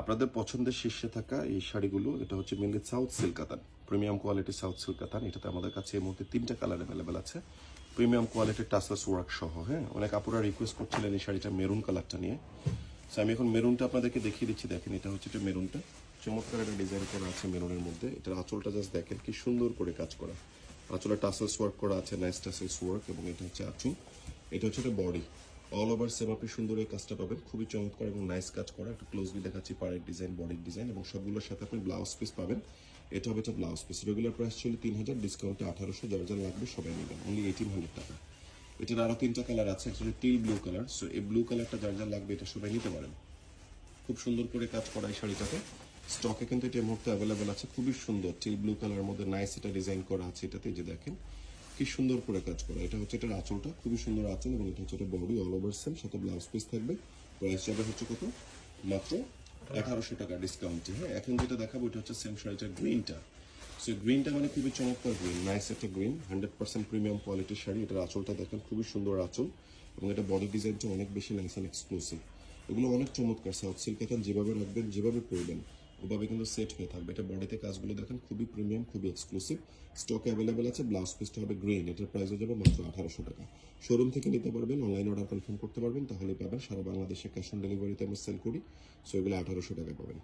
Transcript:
আপনাদের পছন্দের শীর্ষে থাকা এই শাড়িগুলো, এটা হচ্ছে মেনলি সাউথ সিল্ক কাতান, প্রিমিয়াম কোয়ালিটি সাউথ সিল্ক কাতান। এটাতে আমাদের কাছে এই মুহূর্তে 3টা কালার অ্যাভেলেবেল আছে, প্রিমিয়াম কোয়ালিটির টাসেলস ওয়ার্ক সহ। হ্যাঁ, অনেক আপুরা রিকোয়েস্ট করছিলেন এই শাড়িটা মেরুন কালারটা নিয়ে। সো আমি এখন মেরুনটা আপনাদেরকে দেখিয়ে দিচ্ছি। দেখেন, এটা হচ্ছে এটা মেরুনটা, চমৎকার একটা ডিজাইন করা আছে মেরুনের মধ্যে। এটার আঁচলটা জাস্ট দেখেন কি সুন্দর করে কাজ করা, আঁচলে টাসেলস ওয়ার্ক করা আছে, নাইস টাসেলস ওয়ার্ক। এবং এটা হচ্ছে আঁচল, এটা হচ্ছে এটা বডি, অল ওভার সেম আপনি সুন্দর এই কাজটা পাবেন, খুবই চমৎকার এবং নাইস কাজ করা। একটু ক্লোজলি দেখাচ্ছি পাড়ের ডিজাইন, বডির ডিজাইন, এবং সবগুলোর সাথে আপনি ব্লাউজ পিস পাবেন। এটা হবে এটা ব্লাউজ পিস। রেগুলার প্রাইস ছিল 3000, ডিসকাউন্টে 1800। যার যার লাগবে সবাই নেবেন, অনলি 1800 টাকা। এটার আরও 3টা কালার আছে, একটা টিল ব্লু কালার। সো এই ব্লু কালারটা যার যার লাগবে এটা সবাই নিতে পারেন। খুব সুন্দর করে কাজ করা এই শাড়িটাতে, স্টকে কিন্তু এটা এই মুহূর্তে অ্যাভেলেবেল আছে। খুবই সুন্দর টিল ব্লু কালারের মধ্যে নাইস এটা ডিজাইন করা আছে। এটাতে যে দেখেন কি সুন্দর করে কাজ করা। এটা হচ্ছে এটার আঁচলটা, খুবই সুন্দর আঁচল, এবং এটা হচ্ছে এটা বডি, অল ওভার সেম, সাথে ব্লাউজ পিস থাকবে। প্রাইস যাবে হচ্ছে কত, মাত্র 1800 টাকা ডিসকাউন্টে। হ্যাঁ, এখন যেটা দেখাবো এটা হচ্ছে সেম শাড়িটার গ্রিনটা। সো গ্রিনটা মানে খুবই চমৎকার গ্রিন, নাইস একটা গ্রিন, 100% প্রিমিয়াম কোয়ালিটির শাড়ি। এটার আঁচলটা দেখেন খুবই সুন্দর আঁচল, এবং এটা বডি ডিজাইনটা অনেক বেশি নাইস অ্যান্ড এক্সক্লুসিভ। এগুলো অনেক চমৎকার। সাউথ সিল্ক এখন যেভাবে রাখবেন, যেভাবে পরবেন, ওভাবে কিন্তু সেট হয়ে থাকবে। এটা বডিতে কাজগুলো দেখেন খুবই প্রিমিয়াম, খুবই এক্সক্লুসিভ। স্টকে অ্যাভেলেবেল আছে। ব্লাউজ পিসটা হবে গ্রিন, এটার প্রাইস হয়ে যাবে মাত্র 1800 টাকা। শোরুম থেকে নিতে পারবেন, অনলাইন অর্ডার কনফার্ম করতে পারবেন, তাহলে পাবেন। সারা বাংলাদেশে ক্যাশ অন ডেলিভারিতে আমরা সেল করি। সো এগুলো 1800 টাকা পাবেন।